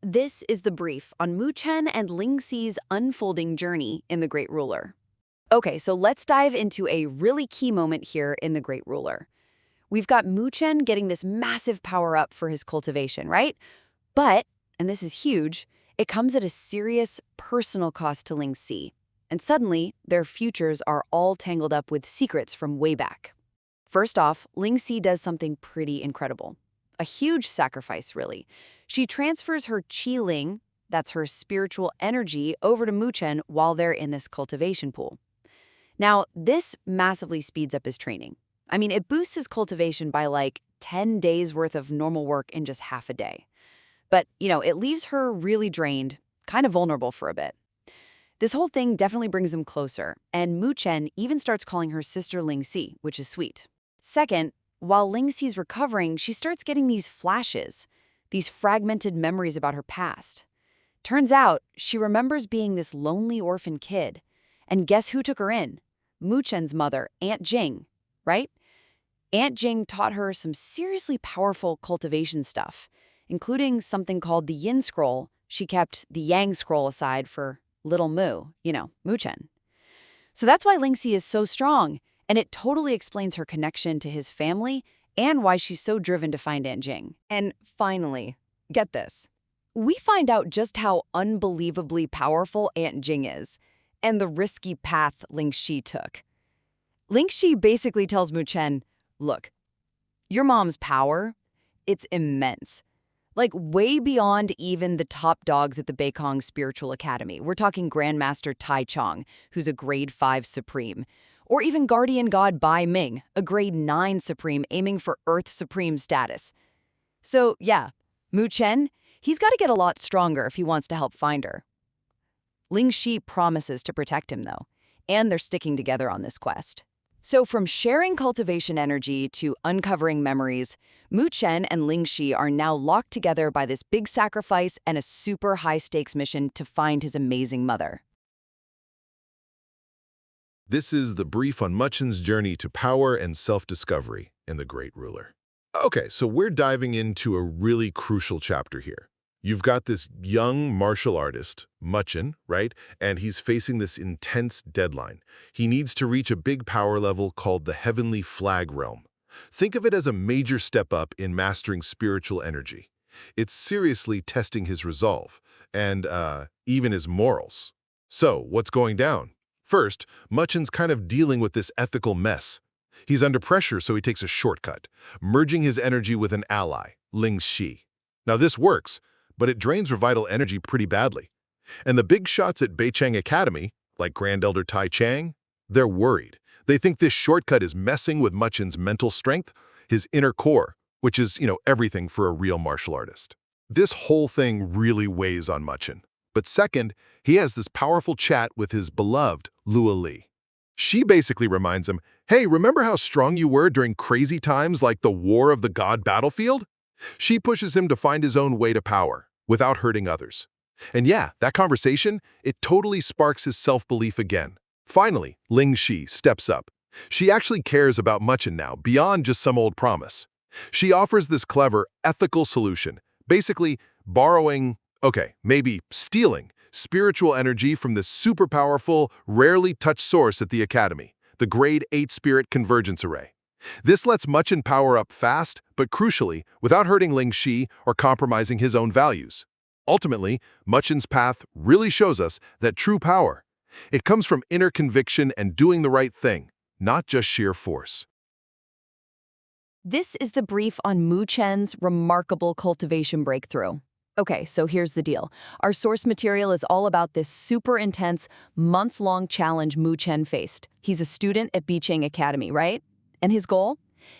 This is the brief on Mu Chen and Ling Xi's unfolding journey in The Great Ruler. Okay, so let's dive into a really key moment here in The Great Ruler. We've got Mu Chen getting this massive power up for his cultivation, right? But, and this is huge, it comes at a serious personal cost to Ling Xi. And suddenly, their futures are all tangled up with secrets from way back. First off, Ling Xi does something pretty incredible. A huge sacrifice, really. She transfers her Qi Ling, that's her spiritual energy, over to Mu Chen while they're in this cultivation pool. Now, this massively speeds up his training. I mean, it boosts his cultivation by like 10 days worth of normal work in just half a day. But, it leaves her really drained, kind of vulnerable for a bit. This whole thing definitely brings them closer, and Mu Chen even starts calling her sister Ling Xi, which is sweet. Second, while Ling Xi's recovering, she starts getting these flashes, these fragmented memories about her past. Turns out, she remembers being this lonely orphan kid. And guess who took her in? Mu Chen's mother, Aunt Jing, right? Aunt Jing taught her some seriously powerful cultivation stuff, including something called the Yin Scroll. She kept the Yang Scroll aside for little Mu, Mu Chen. So that's why Ling Xi is so strong, and it totally explains her connection to his family and why she's so driven to find Aunt Jing. And finally, get this. We find out just how unbelievably powerful Aunt Jing is, and the risky path Ling Xi took. Ling Xi basically tells Mu Chen, look, your mom's power, it's immense. Like way beyond even the top dogs at the Beikong Spiritual Academy. We're talking Grandmaster Tai Chong, who's a grade 5 Supreme. Or even Guardian God Bai Ming, a grade 9 Supreme aiming for Earth Supreme status. So yeah, Mu Chen, he's got to get a lot stronger if he wants to help find her. Ling Xi promises to protect him though, and they're sticking together on this quest. So from sharing cultivation energy to uncovering memories, Mu Chen and Ling Xi are now locked together by this big sacrifice and a super high-stakes mission to find his amazing mother. This is the brief on Mu Chen's journey to power and self-discovery in The Great Ruler. Okay, so we're diving into a really crucial chapter here. You've got this young martial artist, Mu Chen, right? And he's facing this intense deadline. He needs to reach a big power level called the Heavenly Flag Realm. Think of it as a major step up in mastering spiritual energy. It's seriously testing his resolve and even his morals. So, what's going down? First, Mu Chen's kind of dealing with this ethical mess. He's under pressure, so he takes a shortcut, merging his energy with an ally, Ling Xi. Now this works, but it drains her vital energy pretty badly. And the big shots at Beicheng Academy, like Grand Elder Tai Chang, they're worried. They think this shortcut is messing with Mu Chen's mental strength, his inner core, which is, everything for a real martial artist. This whole thing really weighs on Mu Chen. But second, he has this powerful chat with his beloved Lua Li. She basically reminds him, hey, remember how strong you were during crazy times like the War of the God battlefield? She pushes him to find his own way to power, without hurting others. And yeah, that conversation, it totally sparks his self-belief again. Finally, Ling Xi steps up. She actually cares about Mu Chen now, beyond just some old promise. She offers this clever, ethical solution, basically borrowing, maybe stealing, spiritual energy from this super powerful, rarely touched source at the Academy, the Grade 8 Spirit Convergence Array. This lets Mu Chen power up fast, but crucially, without hurting Ling Xi or compromising his own values. Ultimately, Mu Chen's path really shows us that true power, it comes from inner conviction and doing the right thing, not just sheer force. This is the brief on Mu Chen's remarkable cultivation breakthrough. Okay, so here's the deal. Our source material is all about this super intense, month-long challenge Mu Chen faced. He's a student at Beicheng Academy, right? And his goal?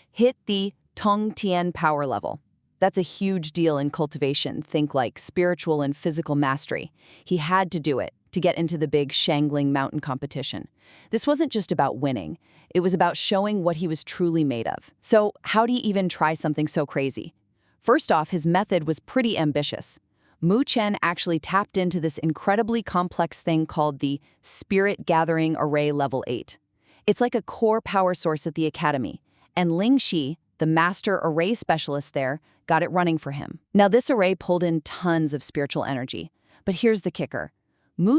Hit the Tongtian power level. That's a huge deal in cultivation. Think like spiritual and physical mastery. He had to do it to get into the big Shangling mountain competition. This wasn't just about winning. It was about showing what he was truly made of. So how'd he even try something so crazy? First off, his method was pretty ambitious. Mu Chen actually tapped into this incredibly complex thing called the Spirit Gathering Array Level 8. It's like a core power source at the Academy, and Ling Xi, the master array specialist there, got it running for him. Now, this array pulled in tons of spiritual energy. But here's the kicker.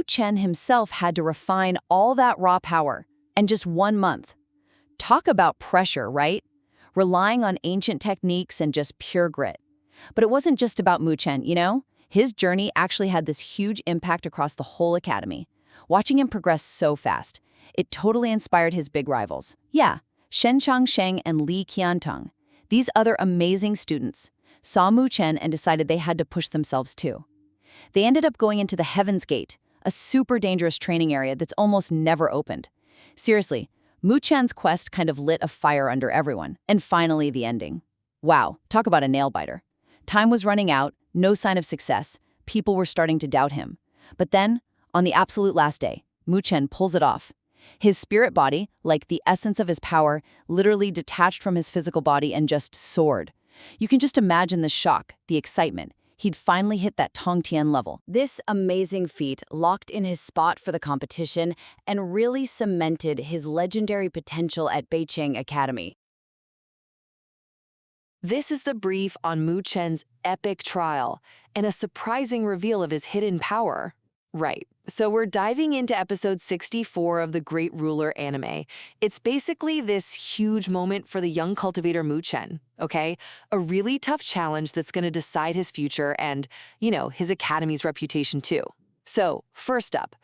Chen himself had to refine all that raw power in just 1 month. Talk about pressure, right? Relying on ancient techniques and just pure grit. But it wasn't just about Chen, you know? His journey actually had this huge impact across the whole academy. Watching him progress so fast, it totally inspired his big rivals. Yeah, Shen Changsheng and Li Qiantong. These other amazing students saw Chen and decided they had to push themselves too. They ended up going into the Heaven's Gate, a super dangerous training area that's almost never opened. Seriously, Chen's quest kind of lit a fire under everyone. And finally, the ending. Wow, talk about a nail-biter. Time was running out, no sign of success. People were starting to doubt him. But then, on the absolute last day, Chen pulls it off. His spirit body, like the essence of his power, literally detached from his physical body and just soared. You can just imagine the shock, the excitement. He'd finally hit that Tongtian level. This amazing feat locked in his spot for the competition and really cemented his legendary potential at Beicheng Academy. This is the brief on Chen's epic trial and a surprising reveal of his hidden power. Right, so we're diving into episode 64 of the Great Ruler anime. It's basically this huge moment for the young cultivator Chen, okay? A really tough challenge that's going to decide his future and, his academy's reputation too. So, first up,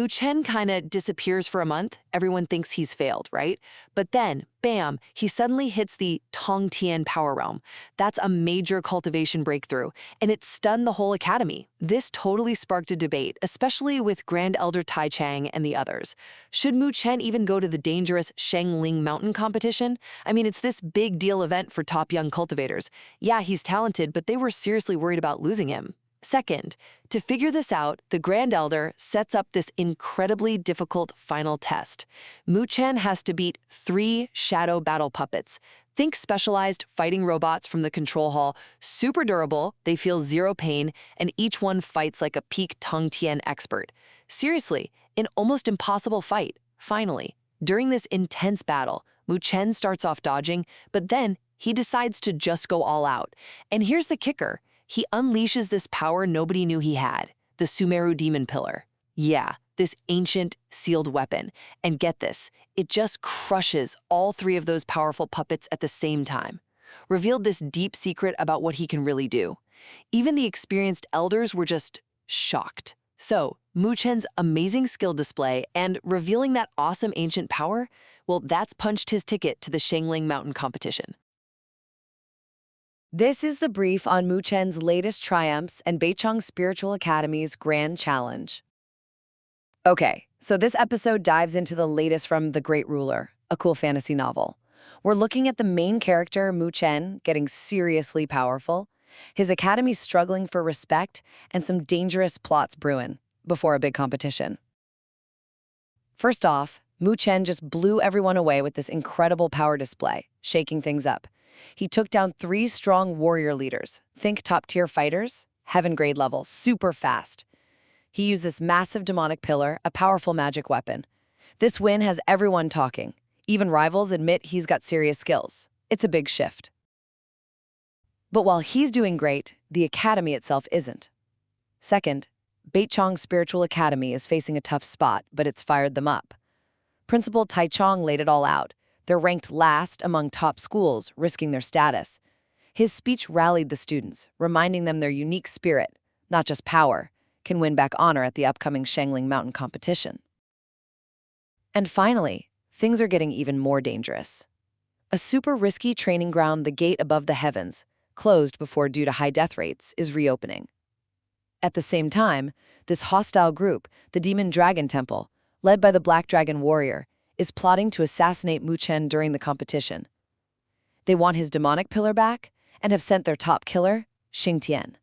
Chen kind of disappears for a month. Everyone thinks he's failed, right? But then, bam, he suddenly hits the Tongtian power realm. That's a major cultivation breakthrough, and it stunned the whole academy. This totally sparked a debate, especially with Grand Elder Tai Chang and the others. Should Chen even go to the dangerous Ling mountain competition? I mean, it's this big deal event for top young cultivators. Yeah, he's talented, but they were seriously worried about losing him. Second, to figure this out, the Grand Elder sets up this incredibly difficult final test. Chen has to beat 3 shadow battle puppets. Think specialized fighting robots from the control hall, super durable, they feel 0 pain, and each one fights like a peak Tongtian expert. Seriously, an almost impossible fight. Finally, during this intense battle, Chen starts off dodging, but then he decides to just go all out. And here's the kicker. He unleashes this power nobody knew he had, the Sumeru Demon Pillar. Yeah, this ancient, sealed weapon. And get this, it just crushes all 3 of those powerful puppets at the same time. Revealed this deep secret about what he can really do. Even the experienced elders were just shocked. So, Chen's amazing skill display and revealing that awesome ancient power, well, that's punched his ticket to the Ling mountain competition. This is the brief on Chen's latest triumphs and Beicheng Spiritual Academy's grand challenge. Okay, so this episode dives into the latest from The Great Ruler, a cool fantasy novel. We're looking at the main character, Chen, getting seriously powerful, his academy struggling for respect, and some dangerous plots brewing before a big competition. First off, Chen just blew everyone away with this incredible power display, shaking things up. He took down 3 strong warrior leaders. Think top-tier fighters, heaven grade level, super fast. He used this massive demonic pillar, a powerful magic weapon. This win has everyone talking. Even rivals admit he's got serious skills. It's a big shift. But while he's doing great, the academy itself isn't. Second, Beicheng Spiritual Academy is facing a tough spot, but it's fired them up. Principal Tai Chong laid it all out. They're ranked last among top schools, risking their status. His speech rallied the students, reminding them their unique spirit, not just power, can win back honor at the upcoming Ling mountain competition. And finally, things are getting even more dangerous. A super risky training ground, the Gate Above the Heavens, closed before due to high death rates, is reopening. At the same time, this hostile group, the Demon Dragon Temple, led by the Black Dragon Warrior, is plotting to assassinate Chen during the competition. They want his demonic pillar back and have sent their top killer, Tian.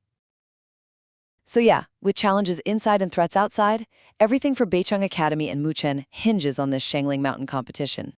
So yeah, with challenges inside and threats outside, everything for Beicheng Academy and Chen hinges on this Ling mountain competition.